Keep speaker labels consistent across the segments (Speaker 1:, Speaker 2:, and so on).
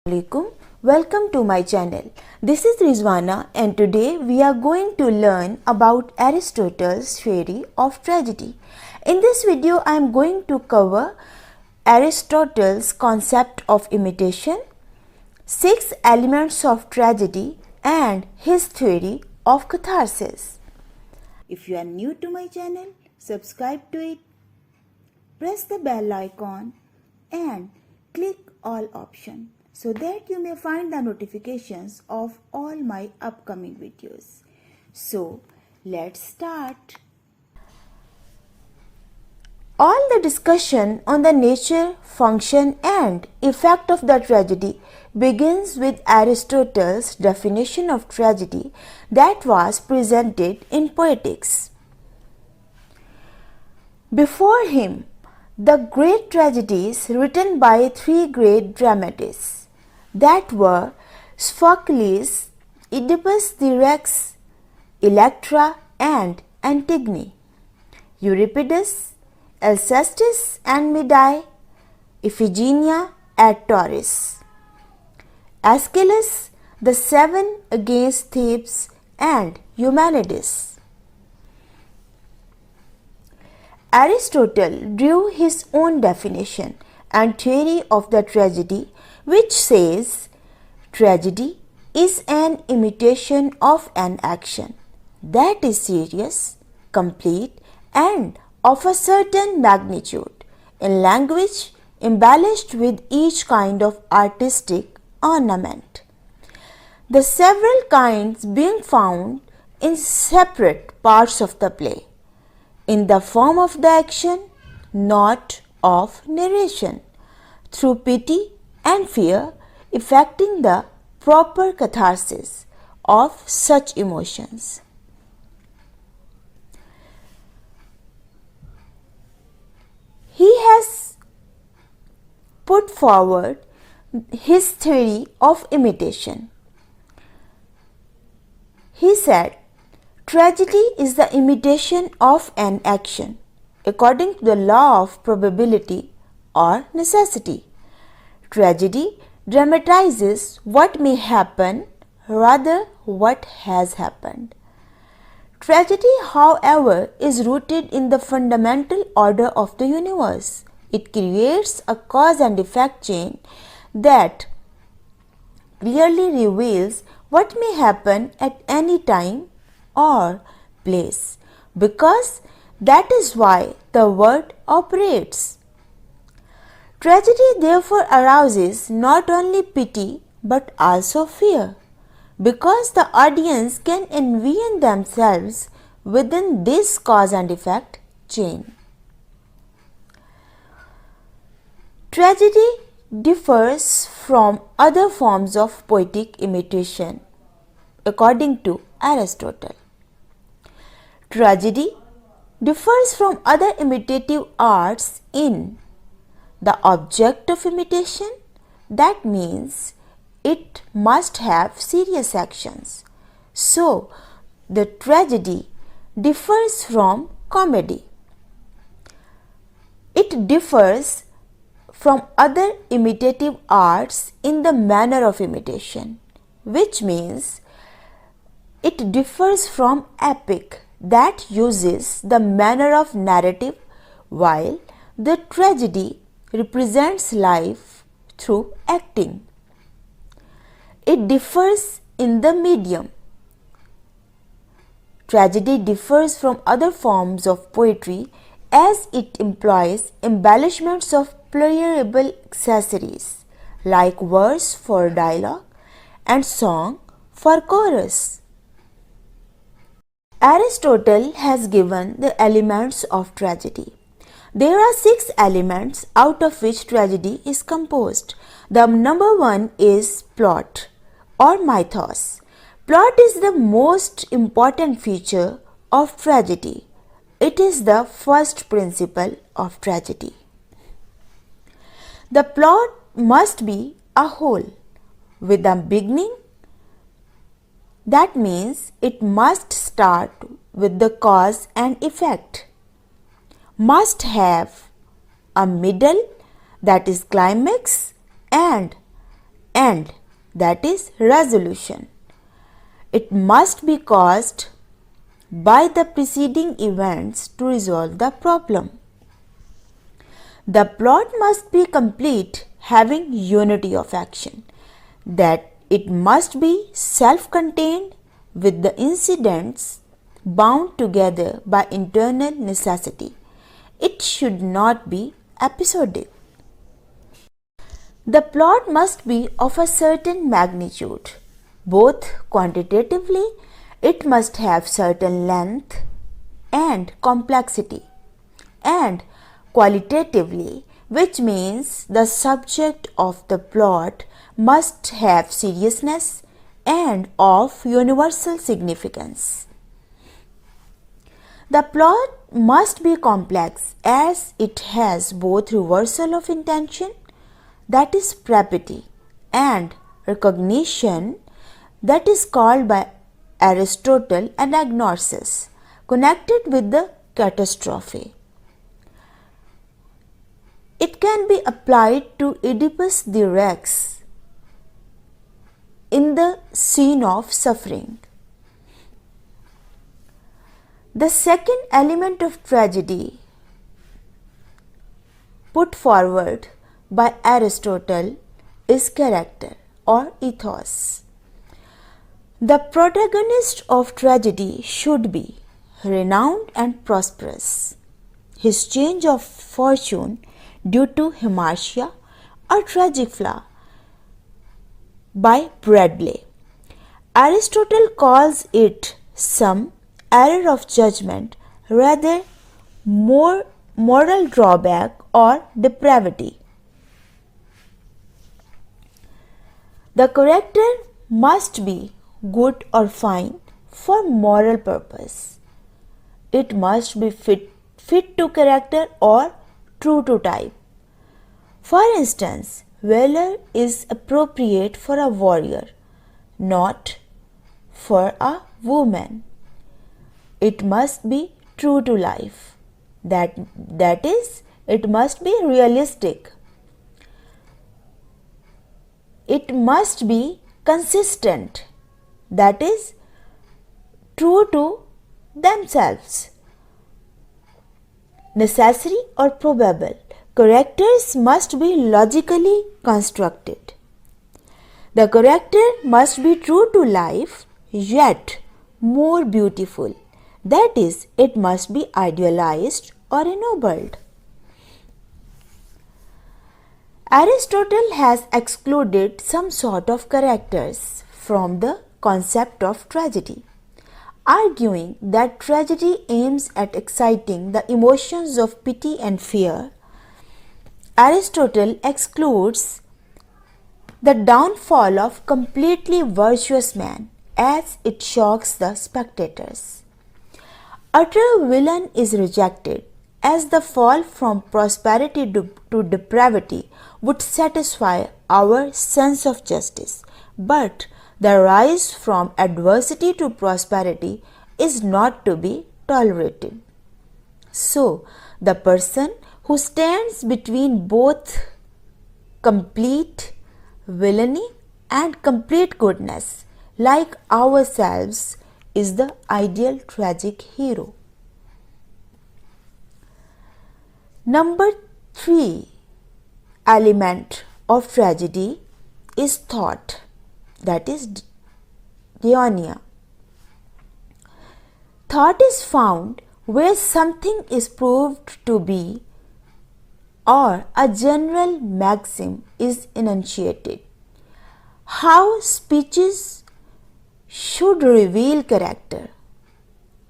Speaker 1: Alaikum. Welcome to my channel. This is Rizwana and today we are going to learn about Aristotle's theory of tragedy. In this video I am going to cover Aristotle's concept of imitation, 6 elements of tragedy and his theory of catharsis. If you are new to my channel, subscribe to it, press the bell icon and click all option so that you may find the notifications of all my upcoming videos. So, let's start. All the discussion on the nature, function and effect of the tragedy begins with Aristotle's definition of tragedy that was presented in Poetics. Before him, the great tragedies written by 3 great dramatists that were Sophocles, Oedipus the Rex, Electra and Antigone, Euripides, Alcestis and Medea, Iphigenia at Tauris, Aeschylus, the 7 against Thebes and Eumenides. Aristotle drew his own definition and theory of the tragedy, which says, tragedy is an imitation of an action that is serious, complete and of a certain magnitude, in language embellished with each kind of artistic ornament. The several kinds being found in separate parts of the play, in the form of the action, not of narration, through pity and fear, effecting the proper catharsis of such emotions. He has put forward his theory of imitation. He said, tragedy is the imitation of an action according to the law of probability or necessity. Tragedy dramatizes what may happen rather what has happened. Tragedy, however, is rooted in the fundamental order of the universe. It creates a cause and effect chain that clearly reveals what may happen at any time or place, because that is why the world operates. Tragedy therefore arouses not only pity but also fear, because the audience can envision themselves within this cause and effect chain. Tragedy differs from other forms of poetic imitation, according to Aristotle. Tragedy differs from other imitative arts in the object of imitation, that means it must have serious actions. So, the tragedy differs from comedy. It differs from other imitative arts in the manner of imitation, which means it differs from epic that uses the manner of narrative, while the tragedy represents life through acting. It differs in the medium. Tragedy differs from other forms of poetry as it employs embellishments of pluriable accessories like verse for dialogue and song for chorus. Aristotle has given the elements of tragedy. There are 6 elements out of which tragedy is composed. The number 1 is plot or mythos. Plot is the most important feature of tragedy. It is the first principle of tragedy. The plot must be a whole with a beginning. That means it must start with the cause and effect, must have a middle, that is climax, and end, that is resolution. It must be caused by the preceding events to resolve the problem. The plot must be complete, having unity of action, that it must be self-contained with the incidents bound together by internal necessity. It should not be episodic. The plot must be of a certain magnitude. Both quantitatively, it must have certain length and complexity, and qualitatively, which means the subject of the plot must have seriousness and of universal significance. The plot must be complex as it has both reversal of intention, that is propriety, and recognition, that is called by Aristotle anagnosis, connected with the catastrophe. It can be applied to Oedipus the Rex in the scene of suffering. The second element of tragedy put forward by Aristotle is character or ethos. The protagonist of tragedy should be renowned and prosperous. His change of fortune due to hamartia or tragic flaw by Bradley. Aristotle calls it some error of judgment, rather more moral drawback or depravity. The character must be good or fine for moral purpose. It must be fit to character or true to type. For instance, valor is appropriate for a warrior, not for a woman. It must be true to life. That is, it must be realistic. It must be consistent, that is, true to themselves. Necessary or probable. Characters must be logically constructed. The character must be true to life, yet more beautiful. That is, it must be idealized or ennobled. Aristotle has excluded some sort of characters from the concept of tragedy, arguing that tragedy aims at exciting the emotions of pity and fear. Aristotle excludes the downfall of completely virtuous man as it shocks the spectators. Utter villain is rejected as the fall from prosperity to depravity would satisfy our sense of justice, but the rise from adversity to prosperity is not to be tolerated. So, the person who stands between both complete villainy and complete goodness, like ourselves, is the ideal tragic hero. Number 3 element of tragedy is thought, that is DIANOIA. Thought is found where something is proved to be or a general maxim is enunciated. How speeches should reveal character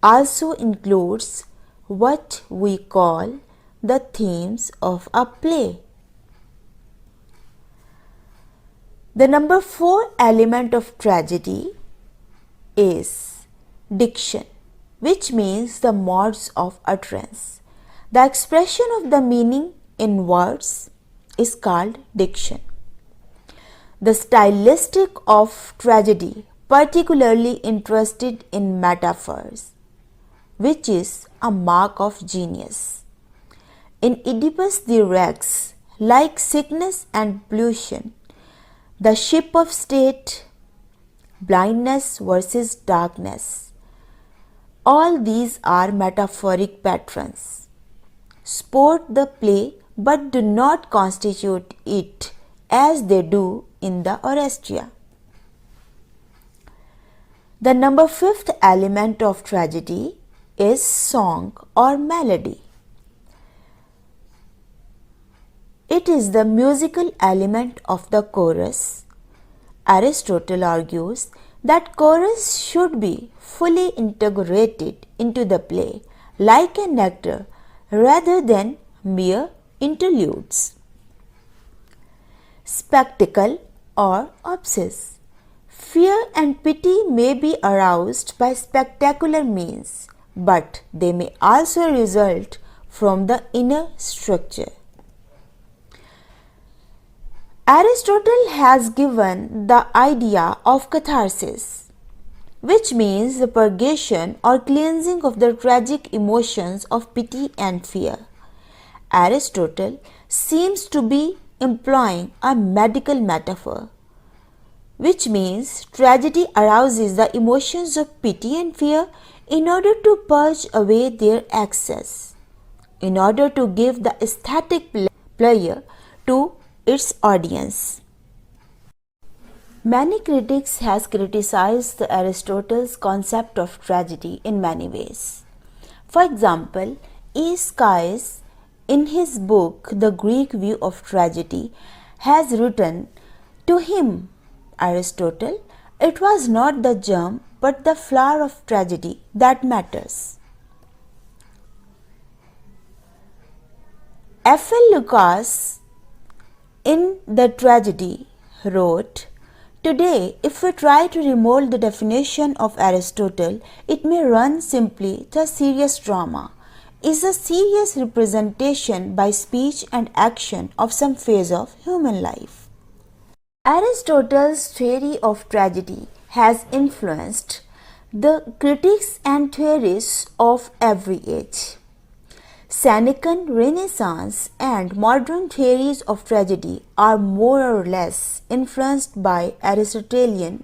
Speaker 1: also includes what we call the themes of a play. The number 4 element of tragedy is diction, which means the modes of utterance. The expression of the meaning in words is called diction. The stylistic of tragedy particularly interested in metaphors, which is a mark of genius. In Oedipus the Rex, like sickness and pollution, the ship of state, blindness versus darkness. All these are metaphoric patterns. Support the play but do not constitute it as they do in the orchestra. The number 5th element of tragedy is song or melody. It is the musical element of the chorus. Aristotle argues that chorus should be fully integrated into the play like an actor rather than mere interludes. Spectacle or OPSIS. Fear and pity may be aroused by spectacular means, but they may also result from the inner structure. Aristotle has given the idea of catharsis, which means the purgation or cleansing of the tragic emotions of pity and fear. Aristotle seems to be employing a medical metaphor, which means tragedy arouses the emotions of pity and fear in order to purge away their excess, in order to give the aesthetic pleasure to its audience. Many critics has criticized Aristotle's concept of tragedy in many ways. For example, Ethos, in his book The Greek View of Tragedy, has written, "To him, Aristotle, it was not the germ but the flower of tragedy that matters." F.L. Lucas, in The Tragedy, wrote, "Today, if we try to remold the definition of Aristotle, it may run simply to a serious drama, is a serious representation by speech and action of some phase of human life." Aristotle's theory of tragedy has influenced the critics and theorists of every age. Senecan, Renaissance, and modern theories of tragedy are more or less influenced by Aristotelian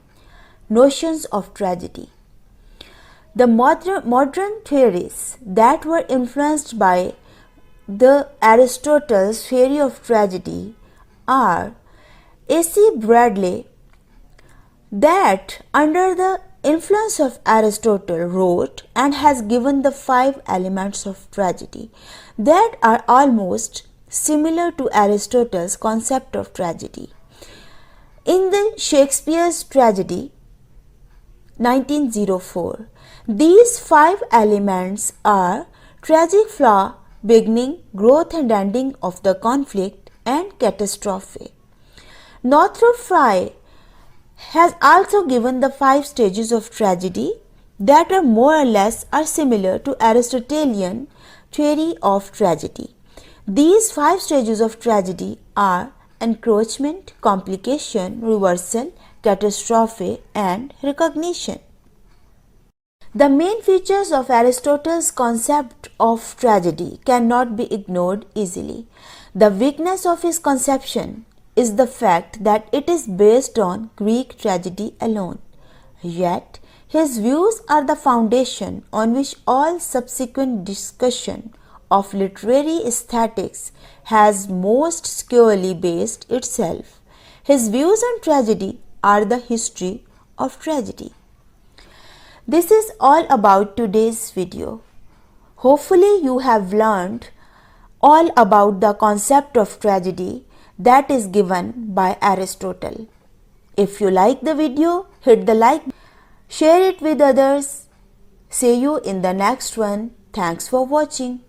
Speaker 1: notions of tragedy. The modern theories that were influenced by the Aristotle's theory of tragedy are A.C. Bradley, that under the influence of Aristotle wrote and has given the 5 elements of tragedy that are almost similar to Aristotle's concept of tragedy. In the Shakespeare's tragedy 1904, these 5 elements are tragic flaw, beginning, growth and ending of the conflict, and catastrophe. Northrop Frye has also given the 5 stages of tragedy that are more or less are similar to Aristotelian theory of tragedy. These 5 stages of tragedy are encroachment, complication, reversal, catastrophe, and recognition. The main features of Aristotle's concept of tragedy cannot be ignored easily. The weakness of his conception is the fact that it is based on Greek tragedy alone. Yet, his views are the foundation on which all subsequent discussion of literary aesthetics has most squarely based itself. His views on tragedy are the history of tragedy. This is all about today's video. Hopefully you have learned all about the concept of tragedy that is given by Aristotle. If you like the video, hit the like, share it with others. See you in the next one. Thanks for watching.